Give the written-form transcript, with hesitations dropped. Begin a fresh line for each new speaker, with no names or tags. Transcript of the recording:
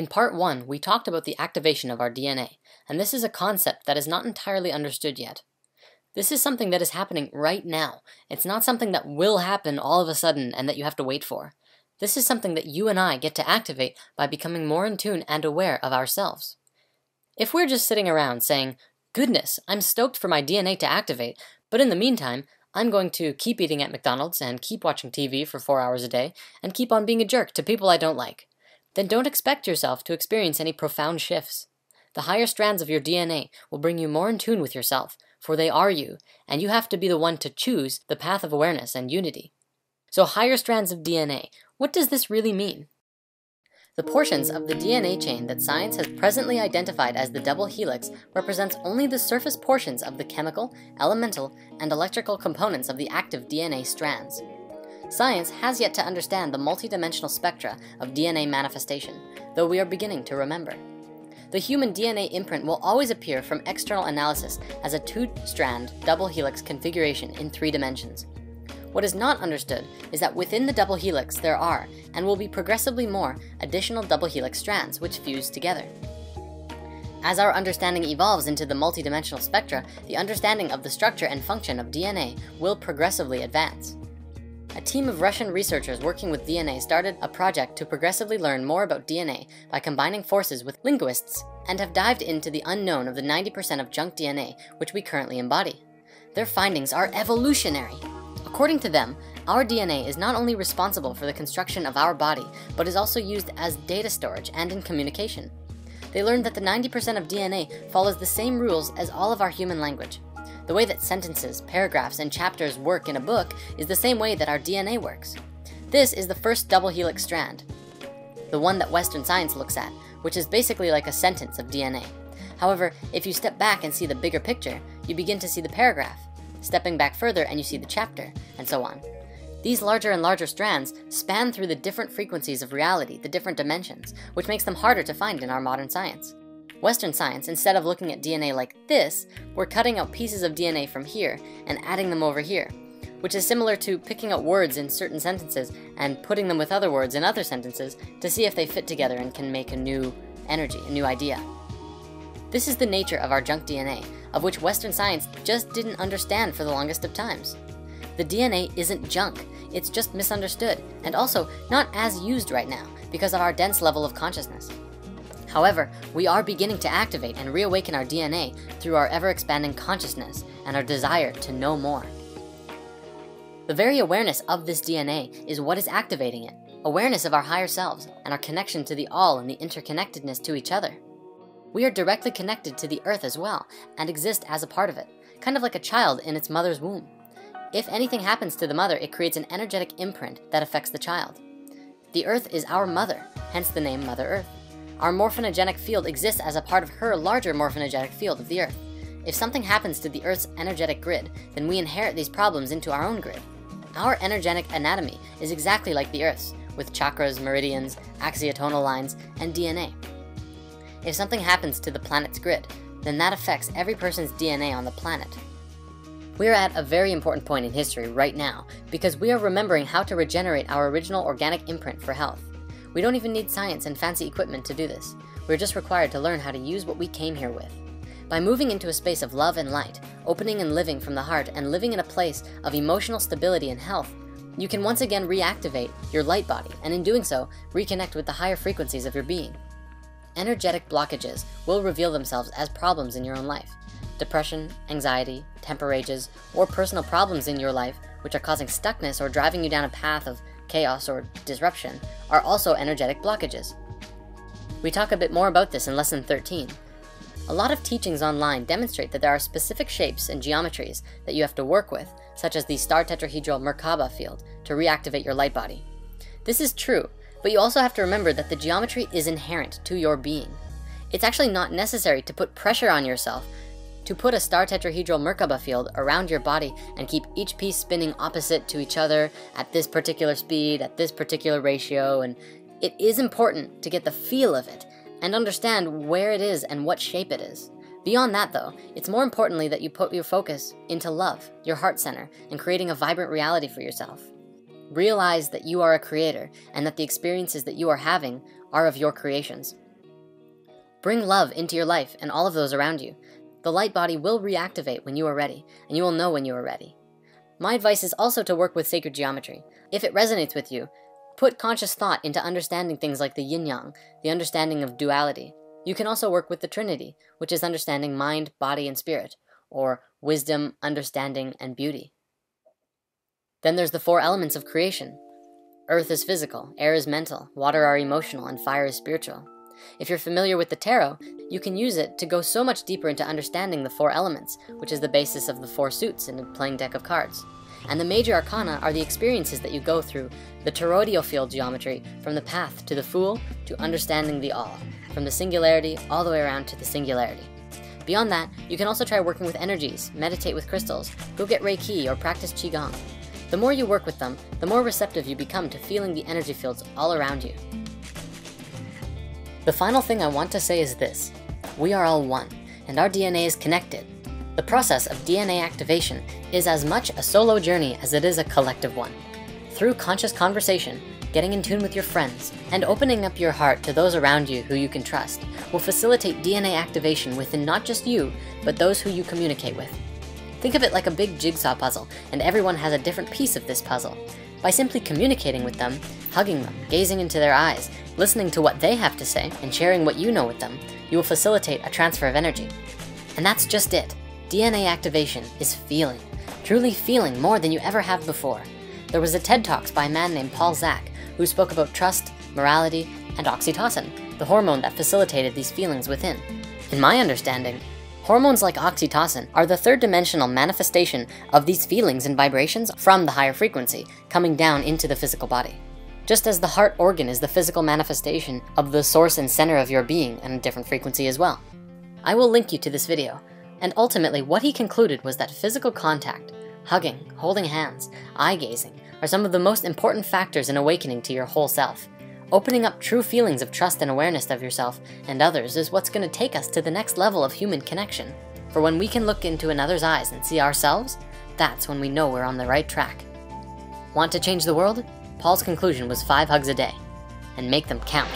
In part 1, we talked about the activation of our DNA, and this is a concept that is not entirely understood yet. This is something that is happening right now. It's not something that will happen all of a sudden and that you have to wait for. This is something that you and I get to activate by becoming more in tune and aware of ourselves. If we're just sitting around saying, "Goodness, I'm stoked for my DNA to activate, but in the meantime, I'm going to keep eating at McDonald's and keep watching TV for 4 hours a day and keep on being a jerk to people I don't like," then don't expect yourself to experience any profound shifts. The higher strands of your DNA will bring you more in tune with yourself, for they are you, and you have to be the one to choose the path of awareness and unity. So higher strands of DNA, what does this really mean? The portions of the DNA chain that science has presently identified as the double helix represents only the surface portions of the chemical, elemental, and electrical components of the active DNA strands. Science has yet to understand the multidimensional spectra of DNA manifestation, though we are beginning to remember. The human DNA imprint will always appear from external analysis as a 2-strand double helix configuration in 3 dimensions. What is not understood is that within the double helix there are, and will be progressively more, additional double helix strands which fuse together. As our understanding evolves into the multidimensional spectra, the understanding of the structure and function of DNA will progressively advance. A team of Russian researchers working with DNA started a project to progressively learn more about DNA by combining forces with linguists, and have dived into the unknown of the 90% of junk DNA which we currently embody. Their findings are evolutionary. According to them, our DNA is not only responsible for the construction of our body, but is also used as data storage and in communication. They learned that the 90% of DNA follows the same rules as all of our human language. The way that sentences, paragraphs, and chapters work in a book is the same way that our DNA works. This is the first double helix strand, the one that Western science looks at, which is basically like a sentence of DNA. However, if you step back and see the bigger picture, you begin to see the paragraph. Stepping back further and you see the chapter, and so on. These larger and larger strands span through the different frequencies of reality, the different dimensions, which makes them harder to find in our modern science. Western science, instead of looking at DNA like this, we're cutting out pieces of DNA from here and adding them over here, which is similar to picking out words in certain sentences and putting them with other words in other sentences to see if they fit together and can make a new energy, a new idea. This is the nature of our junk DNA, of which Western science just didn't understand for the longest of times. The DNA isn't junk, it's just misunderstood, and also not as used right now because of our dense level of consciousness. However, we are beginning to activate and reawaken our DNA through our ever-expanding consciousness and our desire to know more. The very awareness of this DNA is what is activating it, awareness of our higher selves and our connection to the all and the interconnectedness to each other. We are directly connected to the earth as well and exist as a part of it, kind of like a child in its mother's womb. If anything happens to the mother, it creates an energetic imprint that affects the child. The earth is our mother, hence the name Mother Earth. Our morphogenetic field exists as a part of her larger morphogenetic field of the earth. If something happens to the earth's energetic grid, then we inherit these problems into our own grid. Our energetic anatomy is exactly like the earth's, with chakras, meridians, axiotonal lines, and DNA. If something happens to the planet's grid, then that affects every person's DNA on the planet. We are at a very important point in history right now because we are remembering how to regenerate our original organic imprint for health. We don't even need science and fancy equipment to do this. We're just required to learn how to use what we came here with. By moving into a space of love and light, opening and living from the heart, and living in a place of emotional stability and health, you can once again reactivate your light body, and in doing so, reconnect with the higher frequencies of your being. Energetic blockages will reveal themselves as problems in your own life. Depression, anxiety, temper rages, or personal problems in your life which are causing stuckness or driving you down a path of chaos or disruption are also energetic blockages. We talk a bit more about this in lesson 13. A lot of teachings online demonstrate that there are specific shapes and geometries that you have to work with, such as the star tetrahedral Merkaba field, to reactivate your light body. This is true, but you also have to remember that the geometry is inherent to your being. It's actually not necessary to put pressure on yourself to put a star tetrahedral Merkaba field around your body and keep each piece spinning opposite to each other at this particular speed, at this particular ratio, and it is important to get the feel of it and understand where it is and what shape it is. Beyond that though, it's more importantly that you put your focus into love, your heart center, and creating a vibrant reality for yourself. Realize that you are a creator and that the experiences that you are having are of your creations. Bring love into your life and all of those around you. The light body will reactivate when you are ready, and you will know when you are ready. My advice is also to work with sacred geometry. If it resonates with you, put conscious thought into understanding things like the yin-yang, the understanding of duality. You can also work with the Trinity, which is understanding mind, body, and spirit, or wisdom, understanding, and beauty. Then there's the 4 elements of creation. Earth is physical, air is mental, water are emotional, and fire is spiritual. If you're familiar with the tarot, you can use it to go so much deeper into understanding the 4 elements, which is the basis of the 4 suits in a playing deck of cards. And the major arcana are the experiences that you go through, the toroidal field geometry, from the path to the fool to understanding the all, from the singularity all the way around to the singularity. Beyond that, you can also try working with energies, meditate with crystals, go get Reiki, or practice Qigong. The more you work with them, the more receptive you become to feeling the energy fields all around you. The final thing I want to say is this: we are all one, and our DNA is connected. The process of DNA activation is as much a solo journey as it is a collective one. Through conscious conversation, getting in tune with your friends, and opening up your heart to those around you who you can trust will facilitate DNA activation within not just you, but those who you communicate with. Think of it like a big jigsaw puzzle, and everyone has a different piece of this puzzle. By simply communicating with them, hugging them, gazing into their eyes, listening to what they have to say, and sharing what you know with them, you will facilitate a transfer of energy. And that's just it. DNA activation is feeling, truly feeling more than you ever have before. There was a TED Talks by a man named Paul Zak who spoke about trust, morality, and oxytocin, the hormone that facilitated these feelings within. In my understanding, hormones like oxytocin are the 3rd-dimensional manifestation of these feelings and vibrations from the higher frequency, coming down into the physical body. Just as the heart organ is the physical manifestation of the source and center of your being and a different frequency as well. I will link you to this video, and ultimately what he concluded was that physical contact, hugging, holding hands, eye gazing, are some of the most important factors in awakening to your whole self. Opening up true feelings of trust and awareness of yourself and others is what's going to take us to the next level of human connection. For when we can look into another's eyes and see ourselves, that's when we know we're on the right track. Want to change the world? Paul's conclusion was 5 hugs a day, and make them count.